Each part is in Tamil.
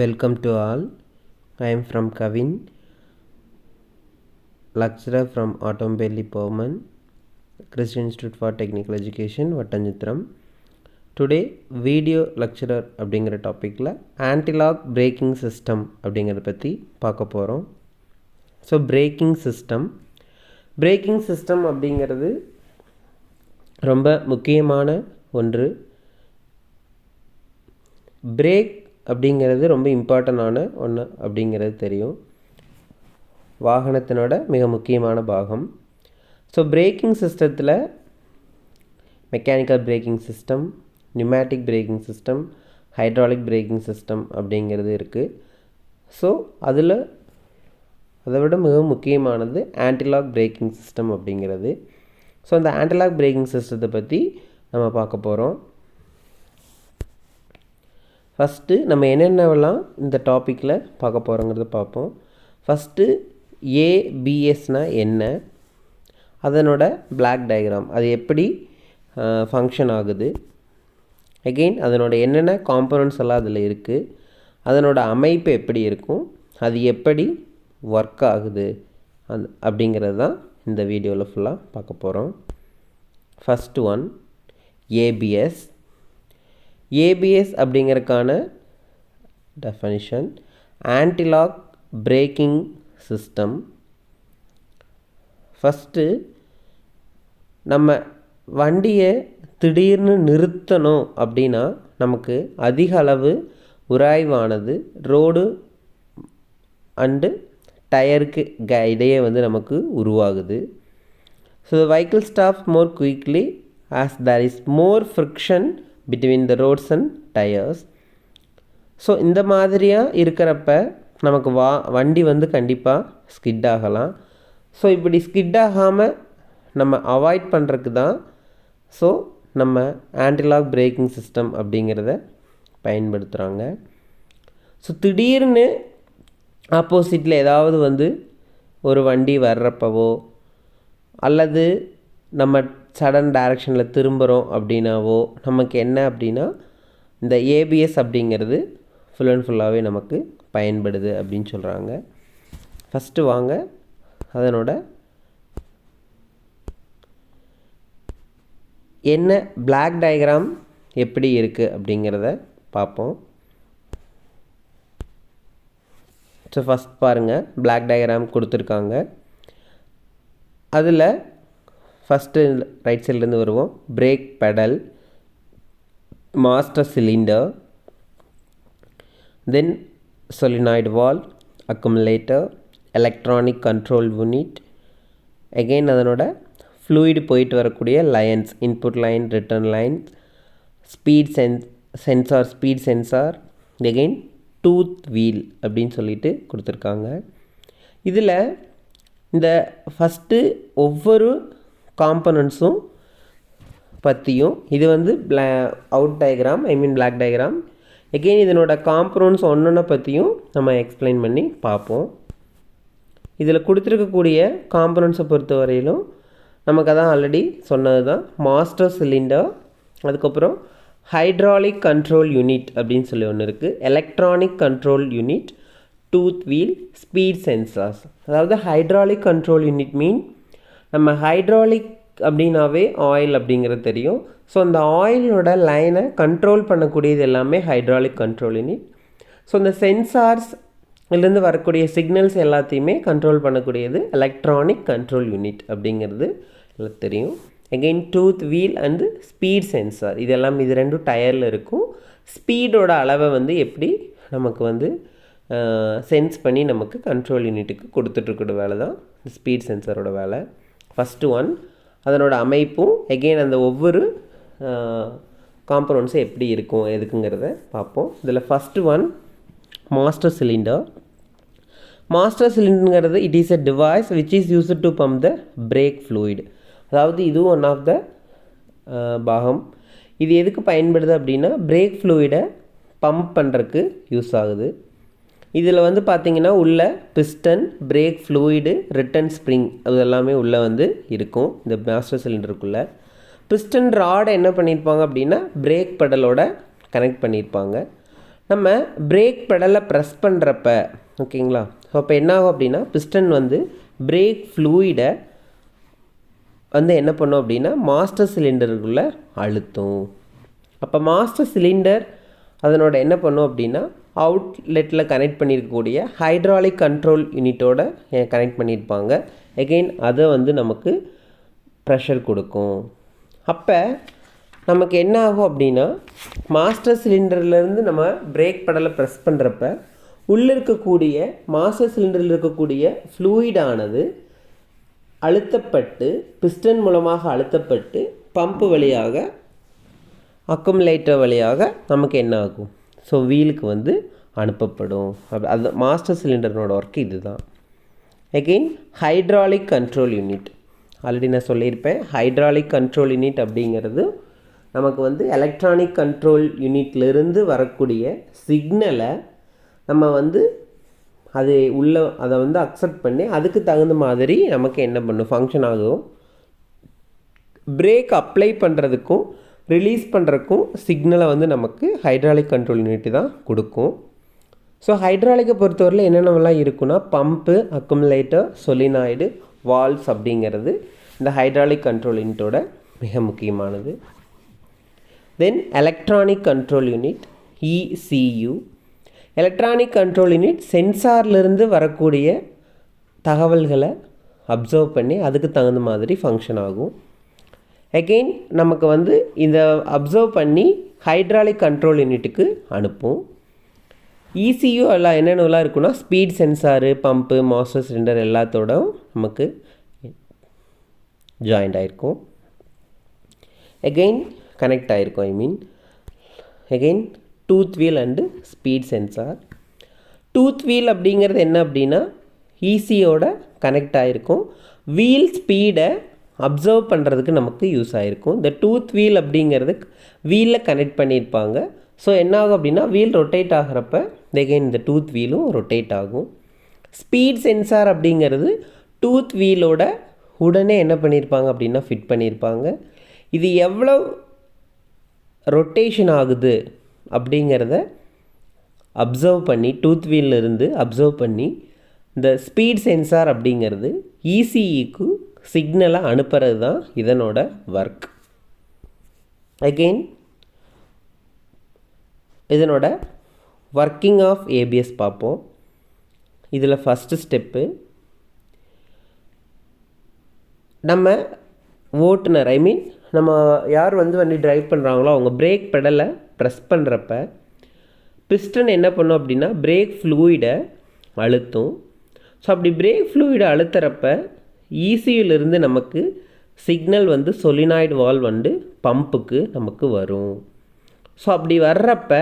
Welcome to all. I am from Kavin, lecturer from Automobile Department, Christian Institute for Technical Education, Vattanjitram. Today, video lecturer அப்படிங்கிற டாப்பிக்கில் ஆன்டிலாக் பிரேக்கிங் சிஸ்டம் அப்படிங்கிறத பற்றி பார்க்க போகிறோம். ஸோ பிரேக்கிங் சிஸ்டம் அப்படிங்கிறது ரொம்ப முக்கியமான ஒன்று. பிரேக் அப்படிங்கிறது ரொம்ப இம்பார்ட்டண்டான ஒன்று அப்படிங்கிறது தெரியும். வாகனத்தினோட மிக முக்கியமான பாகம். ஸோ பிரேக்கிங் சிஸ்டத்தில் mechanical braking system, pneumatic braking system, hydraulic braking system அப்படிங்கிறது இருக்குது. ஸோ அதை விட மிக முக்கியமானது ஆன்டிலாக் பிரேக்கிங் சிஸ்டம் அப்படிங்கிறது. ஸோ அந்த ஆன்டிலாக் பிரேக்கிங் சிஸ்டத்தை பற்றி நம்ம பார்க்க போகிறோம். ஃபஸ்ட்டு நம்ம என்னென்னவெல்லாம் இந்த டாப்பிக்கில் பார்க்க போகிறோங்கிறத பார்ப்போம். ஃபஸ்ட்டு ஏபிஎஸ்னால் என்ன, அதனோட பிளாக் டயக்ராம், அது எப்படி ஃபங்க்ஷன் ஆகுது, அகெயின் அதனோட என்னென்ன காம்பனண்ட்ஸ் எல்லாம் அதில் இருக்குது, அதனோட அமைப்பு எப்படி இருக்கும், அது எப்படி ஒர்க் ஆகுது அப்படிங்கிறது தான் இந்த வீடியோவில் ஃபுல்லாக பார்க்க போகிறோம். First one ABS. ஏபிஎஸ் அப்படிங்கிறதுக்கான definition antilock braking system. First நம்ம வண்டியை திடீர்னு நிறுத்தணும் அப்படின்னா நமக்கு அதிக அளவு உராய்வானது ரோடு அண்டு டயருக்கு இடையே நமக்கு உருவாகுது. So the vehicle stops more quickly as there is more friction between the roads and tires. So இந்த மாதிரியாக இருக்கிறப்ப நமக்கு வண்டி கண்டிப்பாக ஸ்கிட் ஆகலாம். ஸோ இப்படி ஸ்கிட் ஆகாமல் நம்ம அவாய்ட் பண்ணுறதுக்கு தான் ஸோ நம்ம ஆன்டிலாக் பிரேக்கிங் சிஸ்டம் அப்படிங்கிறத பயன்படுத்துகிறாங்க. ஸோ திடீர்னு ஆப்போசிட்டில் ஏதாவது ஒரு வண்டி வர்றப்பவோ அல்லது நம்ம சடன் டைரக்ஷனில் திரும்புகிறோம் அப்படின்னாவோ நமக்கு என்ன அப்படின்னா இந்த ஏபிஎஸ் அப்படிங்கிறது ஃபுல் அண்ட் ஃபுல்லாகவே நமக்கு பயன்படுது அப்படின்னு சொல்கிறாங்க. ஃபஸ்ட்டு வாங்க அதனோட என்ன பிளாக் டயக்ராம் எப்படி இருக்குது அப்படிங்கிறத பார்ப்போம். ஸோ ஃபஸ்ட் பாருங்கள், பிளாக் டயக்ராம் கொடுத்துருக்காங்க. அதில் ஃபஸ்ட்டு ரைட் சைட்லேருந்து வருவோம். Brake pedal, master cylinder, then solenoid valve, accumulator, electronic control unit, again அதனோட ஃப்ளூயிடு போயிட்டு வரக்கூடிய lines, input line, return line, speed sensor, again tooth wheel அப்படின்னு சொல்லிட்டு கொடுத்துருக்காங்க. இதில் இந்த ஃபஸ்ட்டு ஒவ்வொரு காம்பனண்ட்ஸும் பற்றியும் இது out diagram, block diagram, again இதனோட காம்பனண்ட்ஸ் ஒன்றொன்றை பற்றியும் நம்ம எக்ஸ்பிளைன் பண்ணி பார்ப்போம். இதில் கொடுத்துருக்கக்கூடிய காம்பனண்ட்ஸை பொறுத்த வரையிலும் நமக்கு அதான் ஆல்ரெடி சொன்னது தான். மாஸ்டர் சிலிண்டர், அதுக்கப்புறம் ஹைட்ராலிக் கண்ட்ரோல் யூனிட் அப்படின்னு சொல்லி ஒன்று இருக்குது, electronic control unit, tooth wheel, speed sensors. அதாவது ஹைட்ராலிக் கண்ட்ரோல் யூனிட் நம்ம ஹைட்ராலிக் அப்படின்னாவே ஆயில் அப்படிங்கிறது தெரியும். ஸோ அந்த ஆயிலோட லைனை கண்ட்ரோல் பண்ணக்கூடியது எல்லாமே ஹைட்ராலிக் கண்ட்ரோல் யூனிட். ஸோ இந்த சென்சார்ஸ்லேருந்து வரக்கூடிய சிக்னல்ஸ் எல்லாத்தையுமே கண்ட்ரோல் பண்ணக்கூடியது எலக்ட்ரானிக் கண்ட்ரோல் யூனிட் அப்படிங்கிறது எல்லாம் தெரியும். Again tooth wheel and speed sensor, இதெல்லாம் இது ரெண்டும் டயரில் இருக்கும். ஸ்பீடோட அளவை எப்படி நமக்கு சென்ஸ் பண்ணி நமக்கு கண்ட்ரோல் யூனிட்டுக்கு கொடுத்துட்ருக்கிற வேலை தான் இந்த ஸ்பீட் சென்சாரோட வேலை. ஃபஸ்ட்டு ஒன் அதனோட அமைப்பும் அகெயின் அந்த ஒவ்வொரு காம்பனண்ட்ஸும் எப்படி இருக்கும் எதுக்குங்கிறத பார்ப்போம். இதில் ஃபஸ்ட்டு ஒன் மாஸ்டர் சிலிண்டருங்கிறது it is a device which is used to pump the brake fluid. அதாவது இதுவும் ஒன் ஆஃப் த பாகம். இது எதுக்கு பயன்படுது அப்படின்னா பிரேக் ஃப்ளூயிடை பம்ப் பண்ணுறதுக்கு யூஸ் ஆகுது. இதில் பார்த்திங்கன்னா உள்ள piston, brake fluid, return spring அது எல்லாமே உள்ளே இருக்கும் இந்த மாஸ்டர் சிலிண்டருக்குள்ளே. பிஸ்டன் ராடை என்ன பண்ணியிருப்பாங்க அப்படின்னா பிரேக் பெடலோட கனெக்ட் பண்ணியிருப்பாங்க. நம்ம பிரேக் பெடலை ப்ரெஸ் பண்ணுறப்ப ஓகேங்களா, ஸோ அப்போ என்ன ஆகும் அப்படின்னா பிஸ்டன் வந்து பிரேக் ஃப்ளூயிடை வந்து என்ன பண்ணும் அப்படின்னா மாஸ்டர் சிலிண்டருக்குள்ளே அழுத்தும். அப்போ மாஸ்டர் சிலிண்டர் அதனோட என்ன பண்ணும் அப்படின்னா அவுட்லெட்டில் கனெக்ட் பண்ணியிருக்கக்கூடிய ஹைட்ராலிக் கண்ட்ரோல் யூனிட்டோட கனெக்ட் பண்ணியிருப்பாங்க. எகெயின் அதை வந்து நமக்கு ப்ரெஷர் கொடுக்கும். அப்போ நமக்கு என்ன ஆகும் அப்படின்னா மாஸ்டர் சிலிண்டர்லேருந்து நம்ம பிரேக் பெடலை ப்ரெஸ் பண்ணுறப்ப உள்ளே இருக்கக்கூடிய மாஸ்டர் சிலிண்டரில் இருக்கக்கூடிய ஃப்ளூயிடானது அழுத்தப்பட்டு பிஸ்டன் மூலமாக அழுத்தப்பட்டு பம்பு வழியாக அக்குமுலேட்டர் வழியாக நமக்கு என்ன ஆகும், ஸோ வீலுக்கு வந்து அனுப்பப்படும். அது மாஸ்டர் சிலிண்டர்னோட ஒர்க் இது தான். Again hydraulic control unit already நான் சொல்லியிருப்பேன். ஹைட்ராலிக் கண்ட்ரோல் யூனிட் அப்படிங்கிறது நமக்கு வந்து எலக்ட்ரானிக் கண்ட்ரோல் யூனிட்லேருந்து வரக்கூடிய சிக்னலை நம்ம வந்து அது அதை வந்து அக்செப்ட் பண்ணி அதுக்கு தகுந்த மாதிரி நமக்கு என்ன பண்ணும், ஃபங்க்ஷன் ஆகும். பிரேக் அப்ளை பண்ணுறதுக்கும் ரிலீஸ் பண்ணுறதுக்கும் சிக்னலை வந்து நமக்கு ஹைட்ராலிக் கண்ட்ரோல் யூனிட் தான் கொடுக்கும். ஸோ ஹைட்ராலிக்கை பொறுத்தவரையில் என்னென்னலாம் இருக்குன்னா பம்பு, அக்குமுலேட்டர், சொலினாய்டு, வால்வ்ஸ் அப்படிங்கிறது இந்த ஹைட்ராலிக் கண்ட்ரோல் யூனிட்டோட மிக முக்கியமானது. Then electronic control unit ECU. Electronic control unit சென்சார்லேருந்து வரக்கூடிய தகவல்களை அப்சர்வ் பண்ணி அதுக்கு தகுந்த மாதிரி ஃபங்க்ஷன் ஆகும். எகெயின் நமக்கு வந்து இந்த அப்சர்வ் பண்ணி ஹைட்ராலிக் கண்ட்ரோல் யூனிட்டுக்கு அனுப்பும். ECU எல்லாம் என்னென்னலாம் இருக்குன்னா speed sensor, pump, master cylinder எல்லாத்தோட நமக்கு ஜாயிண்ட் ஆகிருக்கும். எகெயின் கனெக்ட் ஆகிருக்கும். Again tooth wheel and speed sensor. Tooth wheel அப்படிங்கிறது என்ன அப்படின்னா ECUயோட கனெக்ட் ஆகிருக்கும். வீல் ஸ்பீடை அப்சர்வ் பண்ணுறதுக்கு நமக்கு யூஸ் ஆகிருக்கும். இந்த டூத் வீல் அப்படிங்கிறது வீலில் கனெக்ட் பண்ணியிருப்பாங்க. ஸோ என்ன ஆகும் அப்படின்னா வீல் ரொட்டேட் ஆகிறப்ப எகெயின் இந்த டூத் வீலும் ரொட்டேட் ஆகும். ஸ்பீட் சென்சார் அப்படிங்கிறது டூத் வீலோட உடனே என்ன பண்ணியிருப்பாங்க அப்படின்னா ஃபிட் பண்ணியிருப்பாங்க. இது எவ்வளோ ரொட்டேஷன் ஆகுது அப்படிங்கிறத அப்சர்வ் பண்ணி டூத் வீலிருந்து அப்சர்வ் பண்ணி இந்த ஸ்பீட் சென்சார் அப்படிங்கிறது ECUக்கு சிக்னலை அனுப்புறது தான் இதனோட ஒர்க். அகெயின் இதனோட ஒர்க்கிங் ஆஃப் ABS பார்ப்போம். இதில் ஃபஸ்ட்டு ஸ்டெப்பு நம்ம ஓட்டுனர் நம்ம யார் வந்து வண்டி ட்ரைவ் பண்ணுறாங்களோ அவங்க பிரேக் பெடலை ப்ரெஸ் பண்ணுறப்ப பிஸ்டன் என்ன பண்ணும் அப்படின்னா பிரேக் ஃப்ளூயிடை அழுத்தும். ஸோ அப்படி பிரேக் ஃப்ளூயிடை அழுத்துறப்ப ECUலேருந்து நமக்கு சிக்னல் வந்து சொலினாய்டு வால்வ் வந்து பம்புக்கு நமக்கு வரும். ஸோ அப்படி வர்றப்ப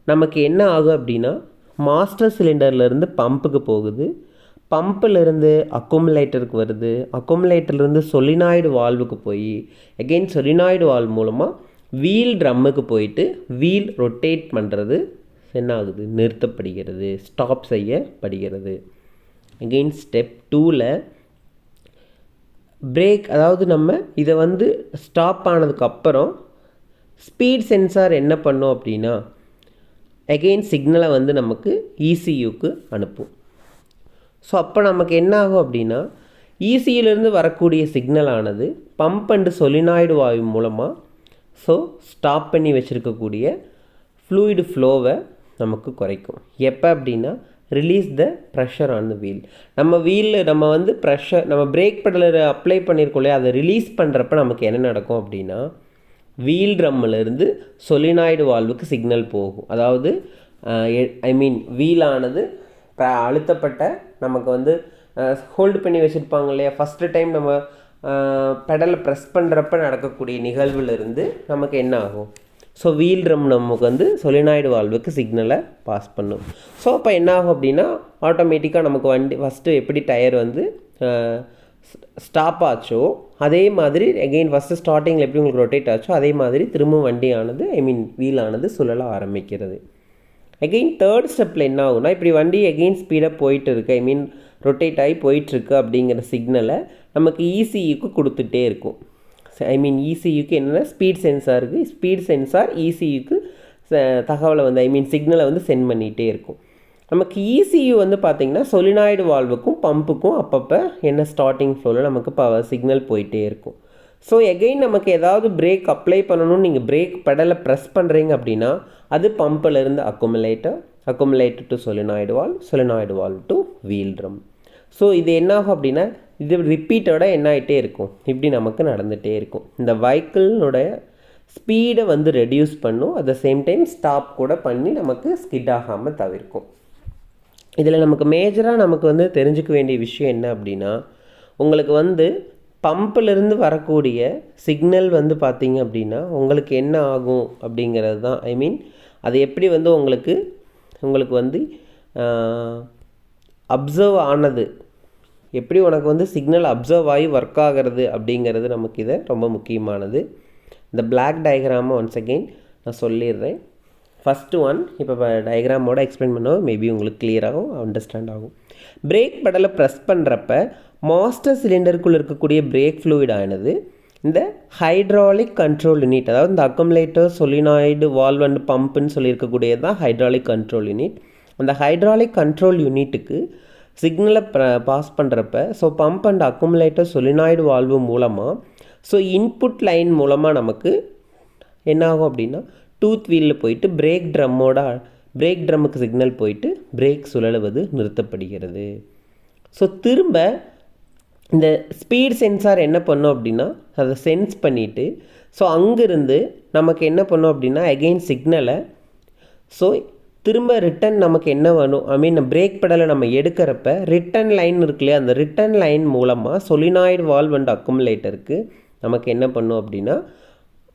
நமக்கு என்ன ஆகும் அப்படின்னா மாஸ்டர் சிலிண்டர்லேருந்து பம்புக்கு போகுது, பம்பிலிருந்து அக்குமுலேட்டருக்கு வருது, அக்குமுலேட்டர்லேருந்து சொலினாய்டு வால்வுக்கு போய் எகெயின் சொலினாய்டு வால்வ் மூலமாக வீல் ட்ரம்முக்கு போயிட்டு வீல் ரொட்டேட் பண்ணுறது என்ன ஆகுது, நிறுத்தப்படுகிறது, ஸ்டாப் செய்யப்படுகிறது. எகெயின் ஸ்டெப் 2ல் பிரேக், அதாவது நம்ம இதை வந்து ஸ்டாப் ஆனதுக்கப்புறம் ஸ்பீட் சென்சார் என்ன பண்ணும் அப்படின்னா எகெயின் சிக்னலை வந்து நமக்கு ECUக்கு அனுப்பும். ஸோ அப்போ நமக்கு என்ன ஆகும் அப்படின்னா ECUலேருந்து வரக்கூடிய சிக்னலானது பம்ப் அண்டு சொலினாய்டு வாயு மூலமாக ஸோ ஸ்டாப் பண்ணி வச்சுருக்கக்கூடிய ஃப்ளூயிடு ஃப்ளோவை நமக்கு குறைக்கும். எப்போ அப்படின்னா release the pressure on the wheel. நம்ம வந்து ப்ரெஷர் நம்ம பிரேக் பெடலில் அப்ளை பண்ணியிருக்கோம் இல்லையா, அதை ரிலீஸ் பண்ணுறப்ப நமக்கு என்ன நடக்கும் அப்படின்னா வீல் ட்ரம்மிலேருந்து சொலினாய்டு வால்வுக்கு சிக்னல் போகும். அதாவது வீலானது அழுத்தப்பட்ட நமக்கு வந்து ஹோல்டு பண்ணி வச்சுருப்பாங்க இல்லையா, ஃபஸ்ட்டு டைம் நம்ம பெடலை ப்ரெஸ் பண்ணுறப்ப நடக்கக்கூடிய நிகழ்வுலேருந்து நமக்கு என்ன ஆகும், ஸோ வீல் ட்ரம் நமக்கு வந்து சொலினாய்டு வால்வுக்கு சிக்னலை பாஸ் பண்ணும். ஸோ அப்போ என்ன ஆகும் அப்படின்னா ஆட்டோமேட்டிக்காக நமக்கு வண்டி ஃபஸ்ட்டு எப்படி டயர் வந்து ஸ்டாப் ஆச்சோ அதே மாதிரி எகெயின் ஃபஸ்ட்டு ஸ்டார்டிங்கில் எப்படி உங்களுக்கு ரொட்டேட் ஆச்சோ அதே மாதிரி திரும்பவும் வண்டியானது வீலானது சுழல ஆரம்பிக்கிறது. எகெயின் தேர்ட் ஸ்டெப்பில் என்ன ஆகுனா இப்படி வண்டி எகெயின் ஸ்பீடாக போயிட்டு இருக்கு, ரொட்டேட் ஆகி போயிட்டுருக்கு அப்படிங்கிற சிக்னலை நமக்கு ECUக்கு கொடுத்துட்டே இருக்கும். ECUக்கு என்னென்னா ஸ்பீட் சென்சாருக்கு, ஸ்பீட் சென்சார் ECUக்கு தகவலை வந்து சிக்னலை வந்து சென்ட் பண்ணிகிட்டே இருக்கும். நமக்கு ECU வந்து பார்த்திங்கன்னா சொலினாய்டு வால்வுக்கும் பம்புக்கும் அப்பப்போ என்ன ஸ்டார்டிங் ஃப்ளோவில் நமக்கு சிக்னல் போயிட்டே இருக்கும். ஸோ எகெயின் நமக்கு ஏதாவது பிரேக் அப்ளை பண்ணணும்னு நீங்கள் பிரேக் பெடலை ப்ரெஸ் பண்ணுறீங்க அப்படின்னா அது பம்பிலேருந்து accumulator to solenoid valve to wheel drum. So இது என்னாகும் அப்படின்னா இது ரிப்பீட்டடாக என்ன ஆகிட்டே இருக்கும், இப்படி நமக்கு நடந்துகிட்டே இருக்கும். இந்த வெஹிக்கிள்னுடைய ஸ்பீடை வந்து ரெடியூஸ் பண்ணும், at the same time stop கூட பண்ணி நமக்கு ஸ்கிட் ஆகாமல் தவிர்க்கும். இதில் நமக்கு மேஜராக நமக்கு வந்து தெரிஞ்சுக்க வேண்டிய விஷயம் என்ன அப்படின்னா, உங்களுக்கு வந்து பம்பிலிருந்து வரக்கூடிய சிக்னல் வந்து பார்த்திங்க அப்படின்னா உங்களுக்கு என்ன ஆகும் அப்படிங்கிறது தான். அது எப்படி வந்து உங்களுக்கு வந்து அப்சர்வ் ஆனது, எப்படி உனக்கு வந்து சிக்னல் அப்சர்வ் ஆகி ஒர்க் ஆகிறது அப்படிங்கிறது நமக்கு இதை ரொம்ப முக்கியமானது. இந்த பிளாக் டயக்ராமை ஒன்ஸ் அகெயின் நான் சொல்லிடுறேன். ஃபஸ்ட்டு ஒன் இப்போ டயக்ராமோட எக்ஸ்பிளைன் பண்ணுவோம், மேபி உங்களுக்கு கிளியராகும், அண்டர்ஸ்டாண்ட் ஆகும். பிரேக் பெடலை ப்ரெஸ் பண்ணுறப்ப மாஸ்டர் சிலிண்டருக்குள்ளே இருக்கக்கூடிய பிரேக் ஃப்ளூயிட் ஆனது இந்த ஹைட்ராலிக் கண்ட்ரோல் யூனிட், அதாவது இந்த அக்குமுலேட்டர் சொலினாய்டு வால்வ் அண்ட் பம்புன்னு சொல்லியிருக்கக்கூடியது தான் ஹைட்ராலிக் கண்ட்ரோல் யூனிட். அந்த ஹைட்ராலிக் கண்ட்ரோல் யூனிட்டுக்கு சிக்னலை பாஸ் பண்ணுறப்ப so pump and accumulator solenoid valve மூலமாக ஸோ இன்புட் லைன் மூலமாக நமக்கு என்ன ஆகும் அப்படின்னா டூத் வீலில் போயிட்டு பிரேக் ட்ரம்முக்கு சிக்னல் போயிட்டு பிரேக் சுழலுவது நிறுத்தப்படுகிறது. ஸோ திரும்ப இந்த ஸ்பீட் சென்சார் என்ன பண்ணோம் அப்படின்னா அதை சென்ஸ் பண்ணிவிட்டு ஸோ அங்கேருந்து நமக்கு என்ன பண்ணோம் அப்படின்னா அகெயின் சிக்னலை ஸோ திரும்ப ரிட்டன் நமக்கு என்ன வேணும் பிரேக் பெடலை நம்ம எடுக்கிறப்ப ரிட்டன் லைன் இருக்கு இல்லையா, அந்த ரிட்டன் லைன் மூலமாக சொலினாய்டு வால்வ் அண்ட் அக்குமுலேட்டருக்கு நமக்கு என்ன பண்ணும் அப்படின்னா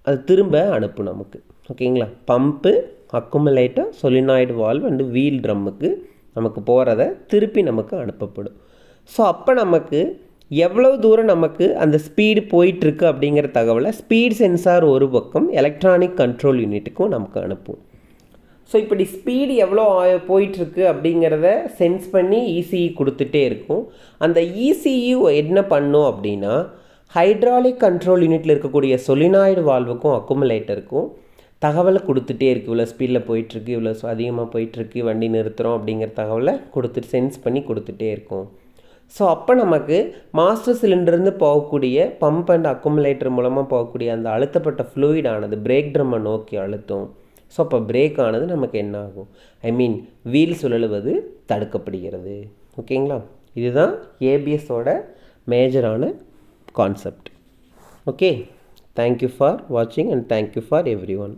அது திரும்ப அனுப்பும் நமக்கு. ஓகேங்களா, pump accumulator solenoid valve and wheel ட்ரம்முக்கு நமக்கு போகிறத திருப்பி நமக்கு அனுப்பப்படும். ஸோ அப்போ நமக்கு எவ்வளோ தூரம் நமக்கு அந்த ஸ்பீடு போயிட்டுருக்கு அப்படிங்கிற தகவலை ஸ்பீட் சென்சார் ஒரு பக்கம் எலக்ட்ரானிக் கண்ட்ரோல் யூனிட்டுக்கும் நமக்கு அனுப்பும். ஸோ இப்படி ஸ்பீடு எவ்வளோ போயிட்டுருக்கு அப்படிங்கிறத சென்ஸ் பண்ணி ECU கொடுத்துட்டே இருக்கும். அந்த ECU என்ன பண்ணும் அப்படின்னா ஹைட்ராலிக் கண்ட்ரோல் யூனிட்டில் இருக்கக்கூடிய சொலினாய்டு வால்வுக்கும் அக்குமுலேட்டருக்கும் தகவலை கொடுத்துட்டே இருக்குது. இவ்வளோ ஸ்பீடில் போயிட்டுருக்கு, இவ்வளோ அதிகமாக போயிட்டுருக்கு, வண்டி நிறுத்துகிறோம் அப்படிங்கிற தகவலை கொடுத்துட்டு சென்ஸ் பண்ணி கொடுத்துட்டே இருக்கும். ஸோ அப்போ நமக்கு மாஸ்டர் சிலிண்டர்லேருந்து போகக்கூடிய பம்ப் அண்ட் அக்குமுலேட்டர் மூலமாக போகக்கூடிய அந்த அழுத்தப்பட்ட ஃப்ளூயிடானது பிரேக் ட்ரம்மை நோக்கி அழுத்தும். ஸோ அப்போ பிரேக் ஆனது நமக்கு என்ன ஆகும், வீல் சுழலுவது தடுக்கப்படுகிறது. ஓகேங்களா, இதுதான் ABSோட மேஜரான கான்செப்ட். ஓகே, தேங்க்யூ ஃபார் வாட்சிங் and thank you for every one.